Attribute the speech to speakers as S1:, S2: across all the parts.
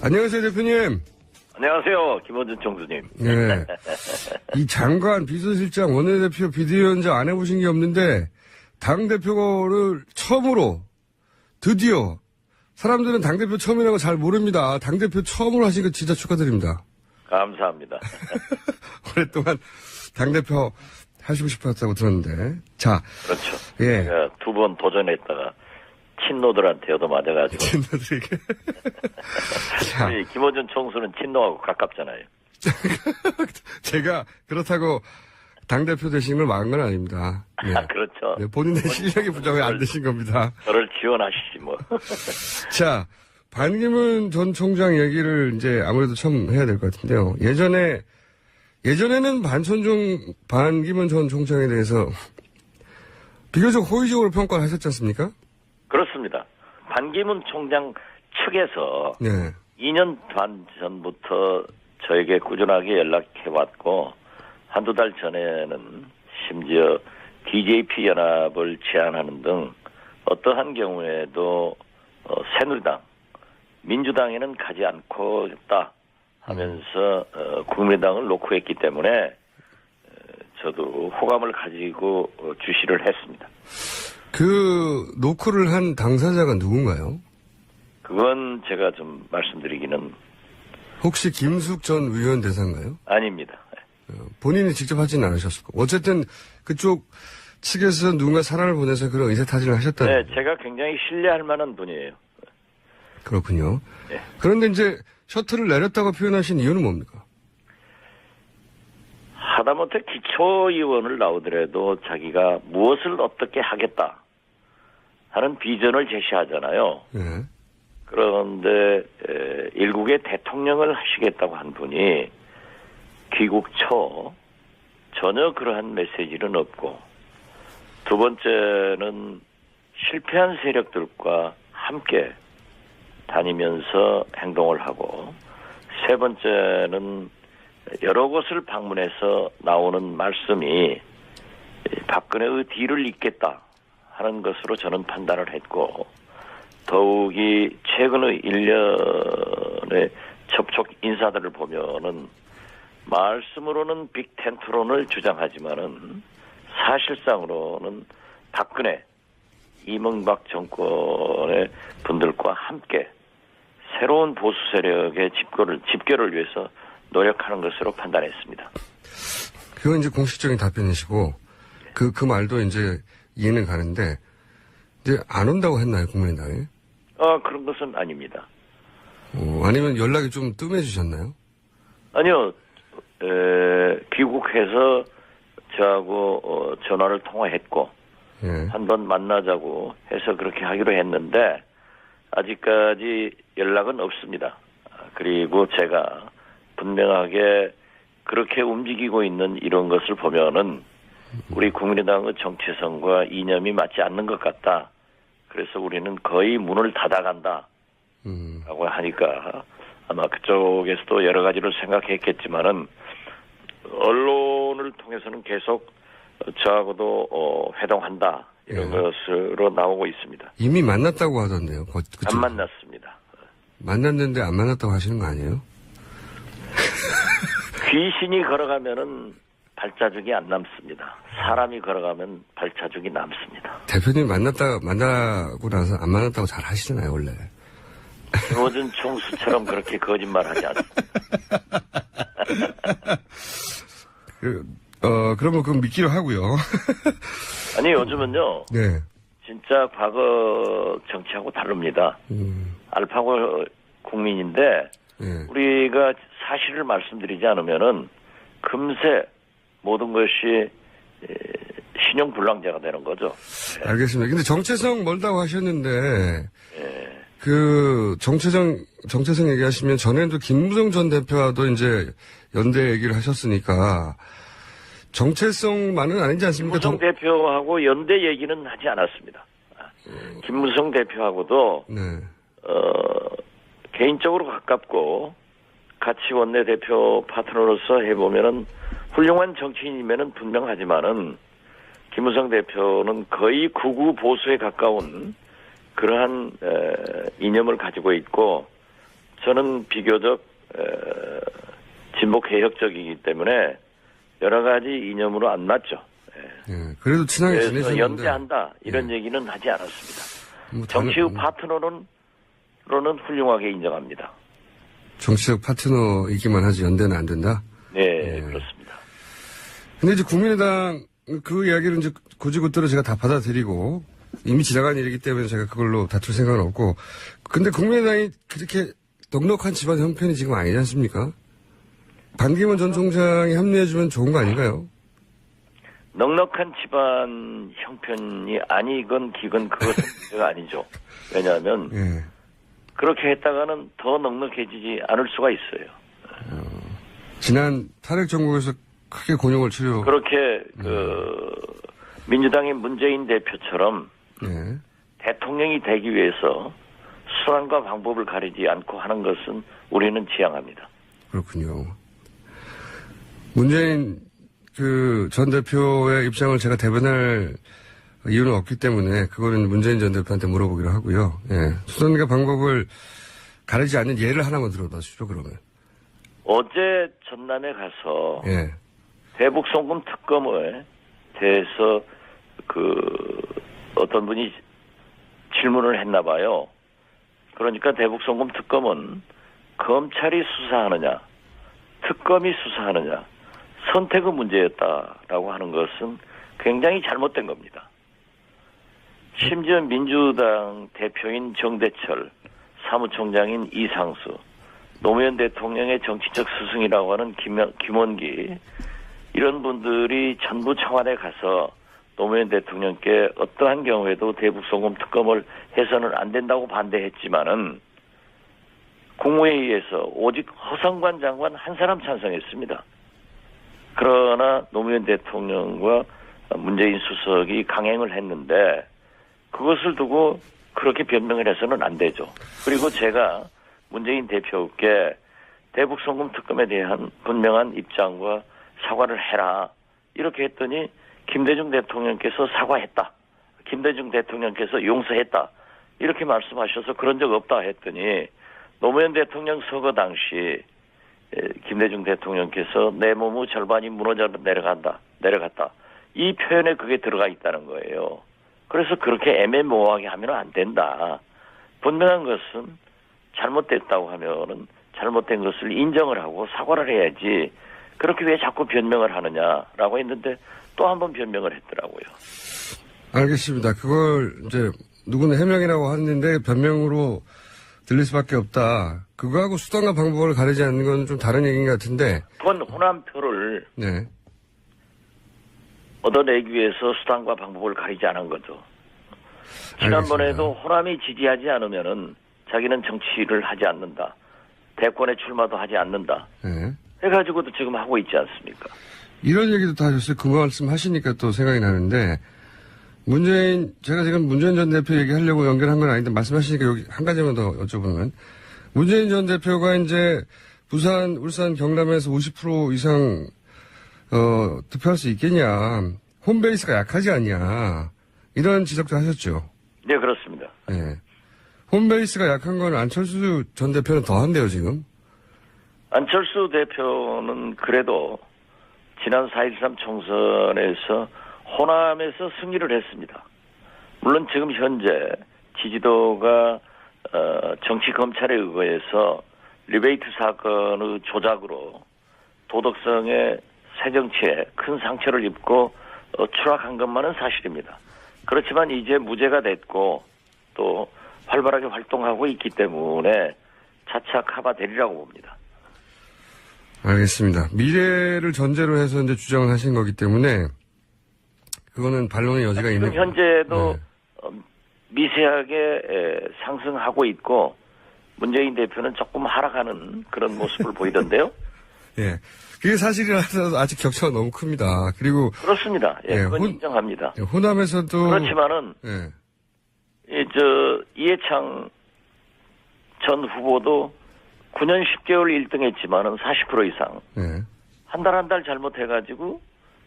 S1: 안녕하세요, 대표님.
S2: 안녕하세요, 김원준 총수님.
S1: 네. 이 장관, 비서실장, 원내대표, 비대위원장 안 해보신 게 없는데, 당대표를 처음으로, 드디어, 사람들은 당대표 처음이라고 잘 모릅니다. 당대표 처음으로 하신 거 진짜 축하드립니다.
S2: 감사합니다.
S1: 오랫동안 당대표 하시고 싶었다고 들었는데. 자.
S2: 그렇죠.
S1: 예.
S2: 제가 2번 도전했다가, 친노들한테 얻어맞아가지고.
S1: 친구들에게.
S2: 우리 김원준 총수는 친노하고 가깝잖아요.
S1: 제가 그렇다고 당대표 되신 걸 막은 건 아닙니다. 네.
S2: 아, 그렇죠.
S1: 네, 본인의 실력이 부족해 안 되신 겁니다.
S2: 저를 지원하시지, 뭐.
S1: 자, 반기문 전 총장 얘기를 이제 아무래도 처음 해야 될 것 같은데요. 예전에는 반기문 전 총장에 대해서 비교적 호의적으로 평가를 하셨지 않습니까?
S2: 그렇습니다. 반기문 총장 측에서
S1: 네.
S2: 2년 반 전부터 저에게 꾸준하게 연락해왔고 한두 달 전에는 심지어 DJP 연합을 제안하는 등 어떠한 경우에도 새누리당, 민주당에는 가지 않고 있다 하면서 국민의당을 놓고 했기 때문에 저도 호감을 가지고 주시를 했습니다.
S1: 그 노크를 한 당사자가 누군가요?
S2: 그건 제가 좀 말씀드리기는
S1: 혹시 김숙 전 의원 대사인가요?
S2: 아닙니다.
S1: 본인이 직접 하지는 않으셨을 거고. 어쨌든 그쪽 측에서 누군가 사람을 보내서 그런 의사타진을 하셨다는.
S2: 네, 제가 굉장히 신뢰할 만한 분이에요.
S1: 그렇군요.
S2: 네.
S1: 그런데 이제 셔틀을 내렸다고 표현하신 이유는 뭡니까?
S2: 하다못해 기초의원을 나오더라도 자기가 무엇을 어떻게 하겠다 하는 비전을 제시하잖아요.
S1: 네.
S2: 그런데 일국의 대통령을 하시겠다고 한 분이 귀국 초 전혀 그러한 메시지는 없고, 두 번째는 실패한 세력들과 함께 다니면서 행동을 하고, 세 번째는 여러 곳을 방문해서 나오는 말씀이 박근혜의 뒤를 잇겠다 하는 것으로 저는 판단을 했고, 더욱이 최근의 1년의 접촉 인사들을 보면은 말씀으로는 빅텐트론을 주장하지만은 사실상으로는 박근혜, 이명박 정권의 분들과 함께 새로운 보수 세력의 집결을 위해서 노력하는 것으로 판단했습니다.
S1: 그건 이제 공식적인 답변이시고, 그 말도 이제 이해는 가는데, 이제 안 온다고 했나요, 국민의당에?
S2: 그런 것은 아닙니다.
S1: 아니면 연락이 좀 뜸해지셨나요?
S2: 아니요, 귀국해서 저하고 전화를 통화했고,
S1: 예.
S2: 한번 만나자고 해서 그렇게 하기로 했는데, 아직까지 연락은 없습니다. 그리고 제가 분명하게 그렇게 움직이고 있는 이런 것을 보면은 우리 국민의당의 정체성과 이념이 맞지 않는 것 같다. 그래서 우리는 거의 문을 닫아간다. 라고 하니까 아마 그쪽에서도 여러 가지를 생각했겠지만은 언론을 통해서는 계속 저하고도 회동한다. 이런 것으로 나오고 있습니다.
S1: 이미 만났다고 하던데요.
S2: 안 만났습니다.
S1: 만났는데 안 만났다고 하시는 거 아니에요?
S2: 귀신이 걸어가면은 발자국이 안 남습니다. 사람이 걸어가면 발자국이 남습니다.
S1: 대표님 만나고 나서 안 만났다고 잘 하시잖아요, 원래.
S2: 김어준 총수처럼 그렇게 거짓말하지 않습니다.
S1: 그러면 그건 믿기로 하고요.
S2: 아니, 요즘은요.
S1: 네.
S2: 진짜 과거 정치하고 다릅니다. 알파고 국민인데 우리가 사실을 말씀드리지 않으면은 금세 모든 것이 신용불량자가 되는 거죠.
S1: 네. 알겠습니다. 근데 정체성 멀다고 하셨는데 그 정체성 얘기하시면 전에도 김무성 전 대표와도 이제 연대 얘기를 하셨으니까 정체성만은 아니지 않습니까?
S2: 김무성 대표하고 연대 얘기는 하지 않았습니다. 김무성 대표하고도 개인적으로 가깝고 같이 원내대표 파트너로서 해보면은 훌륭한 정치인이면은 분명하지만은 김무성 대표는 거의 극우 보수에 가까운 그러한 이념을 가지고 있고 저는 비교적 진보 개혁적이기 때문에 여러 가지 이념으로 안 맞죠.
S1: 예, 그래도 친하게
S2: 그래서
S1: 지내셨는데.
S2: 연대한다 이런 얘기는 하지 않았습니다.
S1: 뭐
S2: 정치적 파트너로는 훌륭하게 인정합니다.
S1: 정치적 파트너이기만 하지 연대는 안 된다?
S2: 네, 그렇습니다.
S1: 근데 이제 국민의당 그 이야기를 이제 고지고대로 제가 다 받아들이고 이미 지나간 일이기 때문에 제가 그걸로 다툴 생각은 없고 근데 국민의당이 그렇게 넉넉한 집안 형편이 지금 아니지 않습니까? 반기문 전 총장이 합류해주면 좋은 거 아닌가요?
S2: 넉넉한 집안 형편이 아니건 기건 그것은 문제가 아니죠. 왜냐하면
S1: 예.
S2: 그렇게 했다가는 더 넉넉해지지 않을 수가 있어요.
S1: 지난 탄핵 정국에서 크게 곤욕을 치료.
S2: 그렇게 민주당의 문재인 대표처럼
S1: 예.
S2: 대통령이 되기 위해서 수단과 방법을 가리지 않고 하는 것은 우리는 지향합니다.
S1: 그렇군요. 문재인 전 대표의 입장을 제가 대변할 이유는 없기 때문에 그거는 문재인 전 대표한테 물어보기로 하고요. 예. 수단과 방법을 가리지 않는 예를 하나만 들어봐 주시죠, 그러면.
S2: 어제 전남에 가서
S1: 예.
S2: 대북 송금 특검에 대해서 어떤 분이 질문을 했나 봐요. 그러니까 대북 송금 특검은 검찰이 수사하느냐, 특검이 수사하느냐, 선택의 문제였다라고 하는 것은 굉장히 잘못된 겁니다. 심지어 민주당 대표인 정대철, 사무총장인 이상수, 노무현 대통령의 정치적 스승이라고 하는 김원기, 이런 분들이 전부 청와대에 가서 노무현 대통령께 어떠한 경우에도 대북송금 특검을 해서는 안 된다고 반대했지만은 국무회의에서 오직 허성관 장관 한 사람 찬성했습니다. 그러나 노무현 대통령과 문재인 수석이 강행을 했는데 그것을 두고 그렇게 변명을 해서는 안 되죠. 그리고 제가 문재인 대표께 대북송금 특검에 대한 분명한 입장과 사과를 해라 이렇게 했더니 김대중 대통령께서 사과했다. 김대중 대통령께서 용서했다. 이렇게 말씀하셔서 그런 적 없다 했더니 노무현 대통령 서거 당시 김대중 대통령께서 내 몸의 절반이 무너져 내려갔다. 이 표현에 그게 들어가 있다는 거예요. 그래서 그렇게 애매모호하게 하면 안 된다. 분명한 것은 잘못됐다고 하면은 잘못된 것을 인정을 하고 사과를 해야지 그렇게 왜 자꾸 변명을 하느냐라고 했는데 또 한 번 변명을 했더라고요.
S1: 알겠습니다. 그걸 이제 누구는 해명이라고 하는데 변명으로 들릴 수밖에 없다. 그거하고 수단과 방법을 가리지 않는 건 좀 다른 얘기인 것 같은데.
S2: 그건 호남표를
S1: 네.
S2: 얻어내기 위해서 수단과 방법을 가리지 않은 거죠. 지난번에도 호남이 지지하지 않으면은 자기는 정치를 하지 않는다. 대권에 출마도 하지 않는다.
S1: 네.
S2: 해가지고도 지금 하고 있지 않습니까?
S1: 이런 얘기도 다 하셨어요. 그 말씀 하시니까 또 생각이 나는데, 제가 지금 문재인 전 대표 얘기하려고 연결한 건 아닌데, 말씀하시니까 여기 한 가지만 더 여쭤보면, 문재인 전 대표가 이제 부산, 울산, 경남에서 50% 이상, 득표할 수 있겠냐. 홈베이스가 약하지 않냐. 이런 지적도 하셨죠.
S2: 네, 그렇습니다.
S1: 네. 홈베이스가 약한 건 안철수 전 대표는 더 한대요, 지금.
S2: 안철수 대표는 그래도 지난 4.13 총선에서 호남에서 승리를 했습니다. 물론 지금 현재 지지도가 정치 검찰에 의거해서 리베이트 사건의 조작으로 도덕성의 새정치에 큰 상처를 입고 추락한 것만은 사실입니다. 그렇지만 이제 무죄가 됐고 또 활발하게 활동하고 있기 때문에 차차 커버되리라고 봅니다.
S1: 알겠습니다. 미래를 전제로 해서 이제 주장을 하신 거기 때문에 그거는 반론의 여지가 있는.
S2: 지금 현재도
S1: 네.
S2: 미세하게 상승하고 있고 문재인 대표는 조금 하락하는 그런 모습을 보이던데요.
S1: 예, 그게 사실이라서 아직 격차가 너무 큽니다. 그리고
S2: 그렇습니다. 예, 그건 인정합니다.
S1: 호남에서도
S2: 그렇지만은
S1: 예.
S2: 이해창 전 후보도 9년 10개월 1등했지만은 40% 이상
S1: 예.
S2: 한 달 잘못해가지고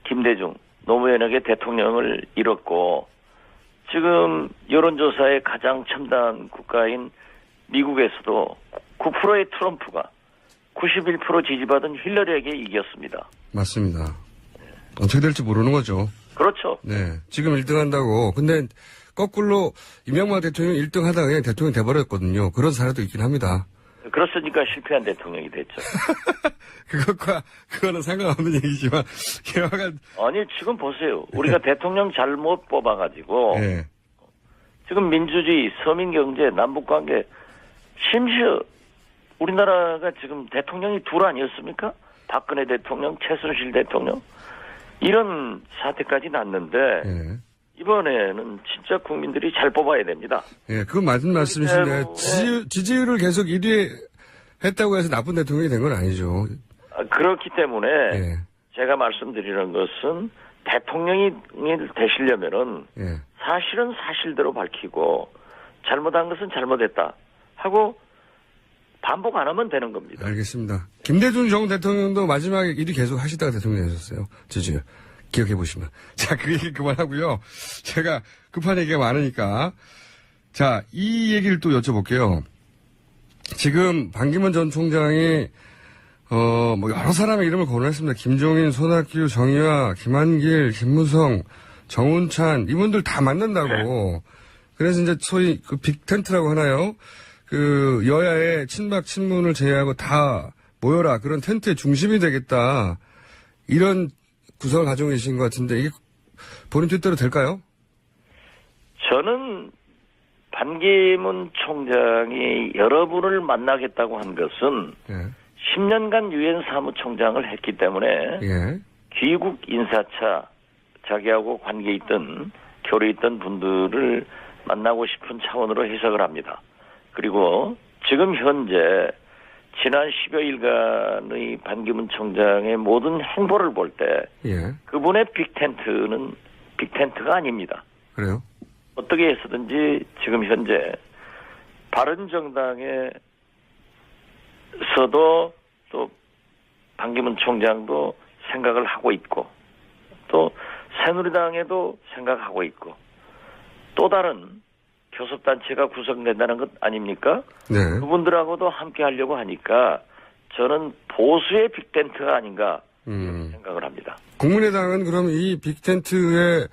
S2: 김대중 노무현에게 대통령을 잃었고 지금 여론조사의 가장 첨단 국가인 미국에서도 9%의 트럼프가 91% 지지받은 힐러리에게 이겼습니다.
S1: 맞습니다. 어떻게 될지 모르는 거죠.
S2: 그렇죠.
S1: 네. 지금 1등 한다고. 근데 거꾸로 이명박 대통령이 1등 하다가 그냥 대통령이 돼버렸거든요. 그런 사례도 있긴 합니다.
S2: 그렇으니까 실패한 대통령이 됐죠.
S1: 그거는 상관없는 얘기지만, 개화가.
S2: 아니, 지금 보세요. 우리가 대통령 잘못 뽑아가지고,
S1: 네.
S2: 지금 민주주의, 서민경제, 남북관계, 심지어 우리나라가 지금 대통령이 둘 아니었습니까? 박근혜 대통령, 최순실 대통령. 이런 사태까지 났는데,
S1: 네.
S2: 이번에는 진짜 국민들이 잘 뽑아야 됩니다.
S1: 예, 그건 맞은 말씀이신데, 지지율을 계속 1위 했다고 해서 나쁜 대통령이 된 건 아니죠.
S2: 그렇기 때문에,
S1: 예.
S2: 제가 말씀드리는 것은, 대통령이 되시려면은,
S1: 예.
S2: 사실은 사실대로 밝히고, 잘못한 것은 잘못했다 하고, 반복 안 하면 되는 겁니다.
S1: 알겠습니다. 김대중 전 대통령도 마지막에 1위 계속 하시다가 대통령이 되셨어요. 지지율. 기억해 보시면. 자, 그 얘기 그만하고요. 제가 급한 얘기가 많으니까. 자, 이 얘기를 또 여쭤볼게요. 지금 반기문 전 총장이 뭐 여러 사람의 이름을 거론했습니다. 김종인, 손학규, 정의화, 김한길, 김무성, 정운찬 이분들 다 만난다고. 네. 그래서 이제 소위 그 빅텐트라고 하나요? 그 여야의 친박 친문을 제외하고 다 모여라. 그런 텐트의 중심이 되겠다. 이런 구성을 가지고 계신 것 같은데 이게 본인 뜻대로 될까요?
S2: 저는 반기문 총장이 여러분을 만나겠다고 한 것은 예. 10년간 유엔 사무총장을 했기 때문에 예. 귀국 인사차 자기하고 관계 있던 교류 있던 분들을 만나고 싶은 차원으로 해석을 합니다. 그리고 지금 현재 지난 10여일간의 반기문 총장의 모든 행보를 볼 때 예. 그분의 빅텐트는 빅텐트가 아닙니다.
S1: 그래요?
S2: 어떻게 해서든지 지금 현재 바른정당에서도 또 반기문 총장도 생각을 하고 있고 또 새누리당에도 생각하고 있고 또 다른 교섭단체가 구성된다는 것 아닙니까? 네. 그분들하고도 함께 하려고 하니까 저는 보수의 빅텐트가 아닌가 생각을 합니다.
S1: 국민의당은 그럼 이 빅텐트의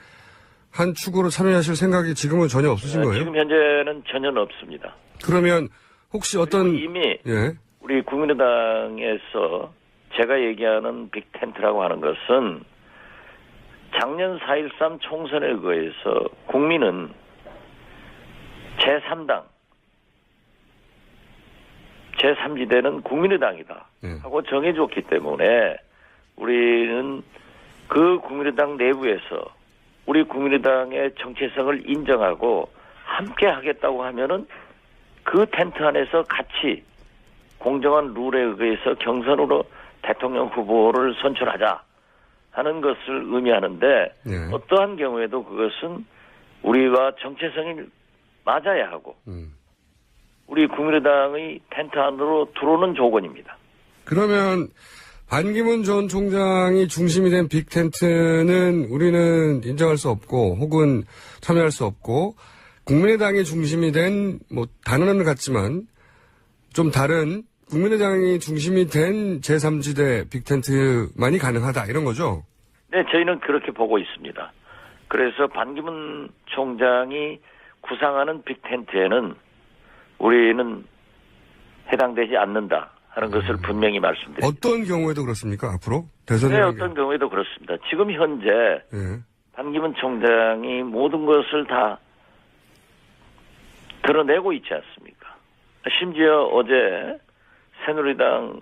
S1: 한 축으로 참여하실 생각이 지금은 전혀 없으신 거예요?
S2: 지금 현재는 전혀 없습니다.
S1: 그러면 혹시 어떤
S2: 이미 예. 우리 국민의당에서 제가 얘기하는 빅텐트라고 하는 것은 작년 4.13 총선에 의해서 국민은 제3당, 제3지대는 국민의당이다 하고 정해줬기 때문에 우리는 그 국민의당 내부에서 우리 국민의당의 정체성을 인정하고 함께 하겠다고 하면은 그 텐트 안에서 같이 공정한 룰에 의해서 경선으로 대통령 후보를 선출하자 하는 것을 의미하는데 어떠한 경우에도 그것은 우리와 정체성이 맞아야 하고 우리 국민의당의 텐트 안으로 들어오는 조건입니다.
S1: 그러면 반기문 전 총장이 중심이 된 빅텐트는 우리는 인정할 수 없고 혹은 참여할 수 없고 국민의당이 중심이 된 뭐 단어는 같지만 좀 다른 국민의당이 중심이 된 제3지대 빅텐트만이 가능하다 이런 거죠?
S2: 네, 저희는 그렇게 보고 있습니다. 그래서 반기문 총장이 구상하는 빅텐트에는 우리는 해당되지 않는다 하는 것을 분명히 말씀드립니다.
S1: 어떤 경우에도 그렇습니까? 앞으로? 대선에
S2: 네, 어떤 경우에도 그렇습니다. 지금 현재 반기문 총장이 모든 것을 다 드러내고 있지 않습니까? 심지어 어제 새누리당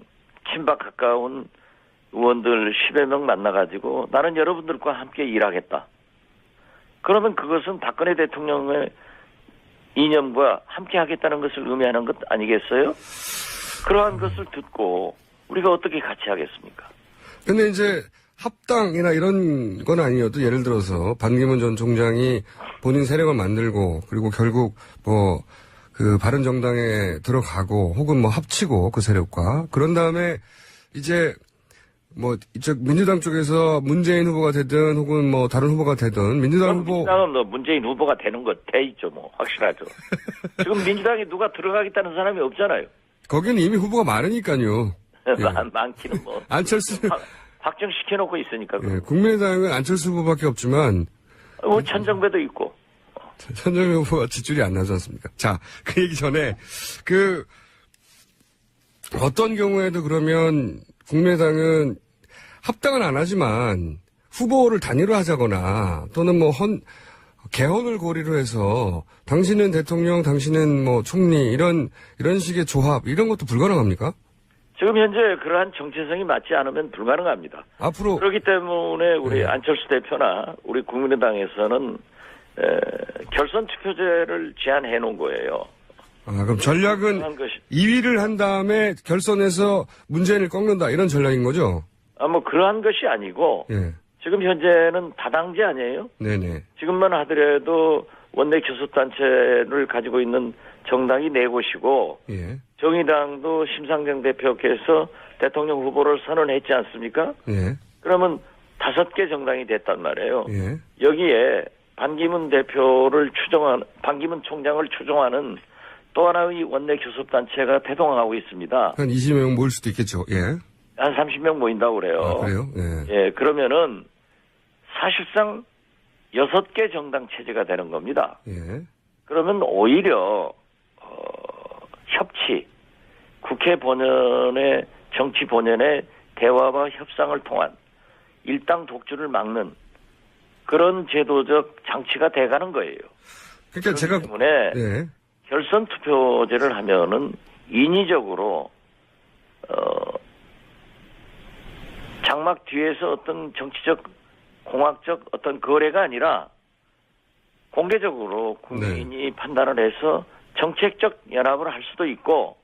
S2: 친박 가까운 의원들 10여 명 만나가지고 나는 여러분들과 함께 일하겠다. 그러면 그것은 박근혜 대통령의 이념과 함께 하겠다는 것을 의미하는 것 아니겠어요? 그러한 것을 듣고 우리가 어떻게 같이 하겠습니까?
S1: 근데 이제 합당이나 이런 건 아니어도 예를 들어서 반기문 전 총장이 본인 세력을 만들고 그리고 결국 뭐 그 바른정당에 들어가고 혹은 뭐 합치고 그 세력과 그런 다음에 이제 뭐 이쪽 민주당 쪽에서 문재인 후보가 되든 혹은 뭐 다른 후보가 되든 민주당 후보
S2: 민주당은 뭐 문재인 후보가 되는 거 돼 있죠, 뭐 확실하죠. 지금 민주당에 누가 들어가겠다는 사람이 없잖아요.
S1: 거기는 이미 후보가 많으니까요. 예.
S2: 많기는 뭐
S1: 안철수
S2: 확정시켜놓고 있으니까.
S1: 예, 국민의당은 안철수 후보밖에 없지만
S2: 뭐 천정배도 있고.
S1: 천정배 후보가 지출이 안 나지 않습니까? 자, 그 얘기 전에 어떤 경우에도 그러면 국민의당은 합당은 안 하지만 후보를 단일화하자거나 또는 뭐 개헌을 고리로 해서 당신은 대통령, 당신은 뭐 총리 이런 식의 조합 이런 것도 불가능합니까?
S2: 지금 현재 그러한 정체성이 맞지 않으면 불가능합니다.
S1: 앞으로
S2: 그렇기 때문에 우리 안철수 대표나 우리 국민의당에서는 결선 투표제를 제안해 놓은 거예요.
S1: 그럼 전략은 2위를 한 다음에 결선에서 문재인을 꺾는다 이런 전략인 거죠?
S2: 뭐 그러한 것이 아니고
S1: 예.
S2: 지금 현재는 다당제 아니에요?
S1: 네네.
S2: 지금만 하더라도 원내 교섭단체를 가지고 있는 정당이 네 곳이고
S1: 예.
S2: 정의당도 심상정 대표께서 대통령 후보를 선언했지 않습니까?
S1: 예.
S2: 그러면 5개 정당이 됐단 말이에요.
S1: 예.
S2: 여기에 반기문 총장을 추종하는 또 하나의 원내 교섭단체가 대동하고 있습니다.
S1: 한 20명 모일 수도 있겠죠. 예.
S2: 한 30명 모인다고 그래요.
S1: 그래요? 예.
S2: 예, 그러면은 사실상 6개 정당 체제가 되는 겁니다.
S1: 예.
S2: 그러면 오히려 협치, 국회 본연의 정치 본연의 대화와 협상을 통한 일당 독주를 막는 그런 제도적 장치가 돼가는 거예요.
S1: 그러니까 제가
S2: 때문에
S1: 예.
S2: 결선 투표제를 하면은 인위적으로 장막 뒤에서 어떤 정치적 공학적 어떤 거래가 아니라 공개적으로 국민이 판단을 해서 정책적 연합을 할 수도 있고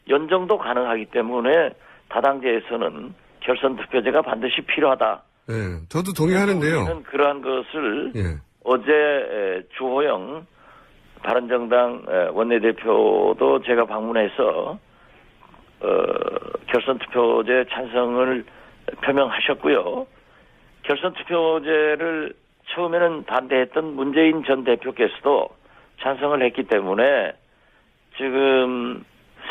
S2: 연정도 가능하기 때문에 다당제에서는 결선 투표제가 반드시 필요하다.
S1: 예. 저도 동의하는데요.
S2: 우리는 그러한 것을
S1: 예.
S2: 어제 주호영 바른정당 원내대표도 제가 방문해서 결선 투표제 찬성을 표명하셨고요. 결선 투표제를 처음에는 반대했던 문재인 전 대표께서도 찬성을 했기 때문에 지금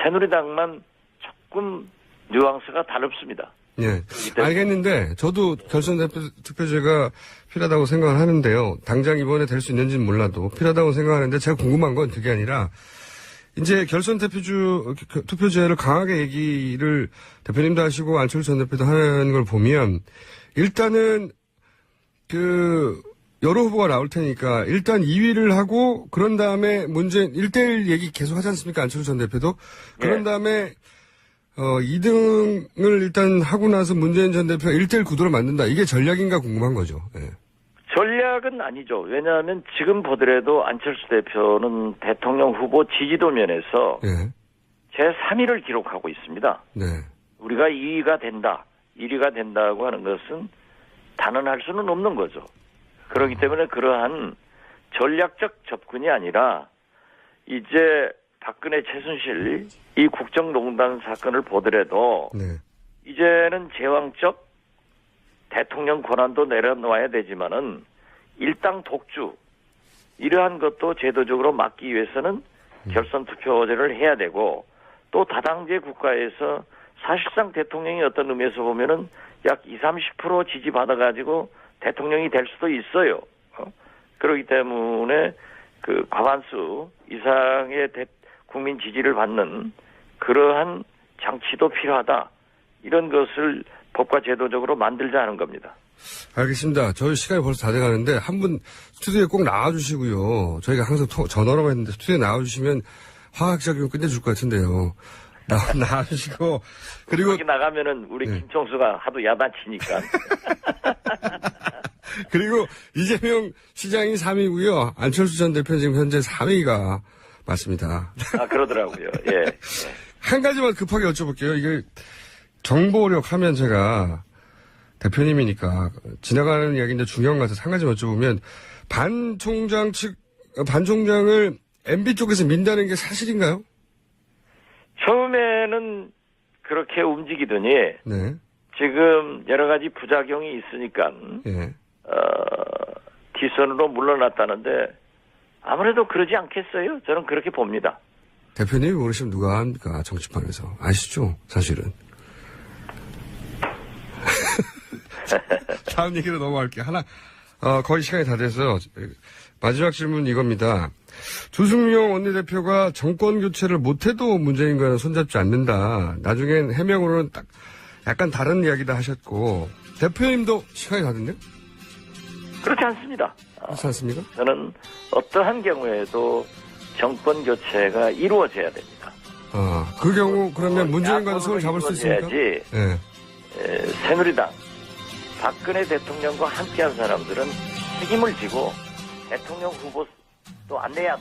S2: 새누리당만 조금 뉘앙스가 다릅니다.
S1: 예. 알겠는데 저도 결선 투표제가 필요하다고 생각을 하는데요. 당장 이번에 될 수 있는지는 몰라도 필요하다고 생각하는데 제가 궁금한 건 그게 아니라 이제 결선 투표제를 강하게 얘기를 대표님도 하시고 안철수 전 대표도 하는 걸 보면 일단은 여러 후보가 나올 테니까 일단 2위를 하고 그런 다음에 문재인 1대1 얘기 계속 하지 않습니까? 안철수 전 대표도. 그런 다음에 2등을 일단 하고 나서 문재인 전 대표가 1대1 구도를 만든다. 이게 전략인가 궁금한 거죠. 예.
S2: 전략은 아니죠. 왜냐하면 지금 보더라도 안철수 대표는 대통령 후보 지지도 면에서
S1: 예.
S2: 제3위를 기록하고 있습니다.
S1: 네.
S2: 우리가 2위가 된다, 1위가 된다고 하는 것은 단언할 수는 없는 거죠. 그렇기 때문에 그러한 전략적 접근이 아니라 이제 박근혜 최순실 이 국정농단 사건을 보더라도
S1: 네.
S2: 이제는 제왕적 대통령 권한도 내려놓아야 되지만은 일당 독주 이러한 것도 제도적으로 막기 위해서는 결선 투표제를 해야 되고 또 다당제 국가에서 사실상 대통령이 어떤 의미에서 보면은 약 20-30% 지지받아가지고 대통령이 될 수도 있어요. 그렇기 때문에 그 과반수 이상의 국민 지지를 받는 그러한 장치도 필요하다. 이런 것을 법과 제도적으로 만들자 하는 겁니다.
S1: 알겠습니다. 저희 시간이 벌써 다 돼가는데 한 분 스튜디오에 꼭 나와주시고요. 저희가 항상 전화로만 했는데 스튜디오에 나와주시면 화학적이면 끝내줄 것 같은데요. 나와주시고 그리고
S2: 여기 나가면은 우리 김총수가 하도 야단치니까.
S1: 그리고 이재명 시장이 3위고요. 안철수 전 대표는 지금 현재 4위가 맞습니다.
S2: 그러더라고요. 예.
S1: 한 가지만 급하게 여쭤볼게요. 이게 정보력 하면 제가 대표님이니까 지나가는 이야기인데 중요한 것 같아서 한 가지만 여쭤보면 반 총장을 MB 쪽에서 민다는 게 사실인가요?
S2: 처음에는 그렇게 움직이더니
S1: 네.
S2: 지금 여러 가지 부작용이 있으니까
S1: 예.
S2: 뒷선으로 물러났다는데 아무래도 그러지 않겠어요? 저는 그렇게 봅니다.
S1: 대표님이 모르시면 누가 합니까? 정치판에서. 아시죠? 사실은. 다음 얘기로 넘어갈게요. 거의 시간이 다 돼서 마지막 질문 이겁니다. 조승용 원내대표가 정권 교체를 못해도 문재인과는 손잡지 않는다. 나중엔 해명으로는 딱 약간 다른 이야기다 하셨고 대표님도 시간이 다 됐네요?
S2: 그렇지 않습니다.
S1: 그렇지 않습니까?
S2: 저는 어떠한 경우에도 정권 교체가 이루어져야 됩니다.
S1: 그 경우 그러면 문재인과도 손을 잡을 수 있습니까?
S2: 예. 새누리당 박근혜 대통령과 함께한 사람들은 책임을 지고 대통령 후보도 안 내야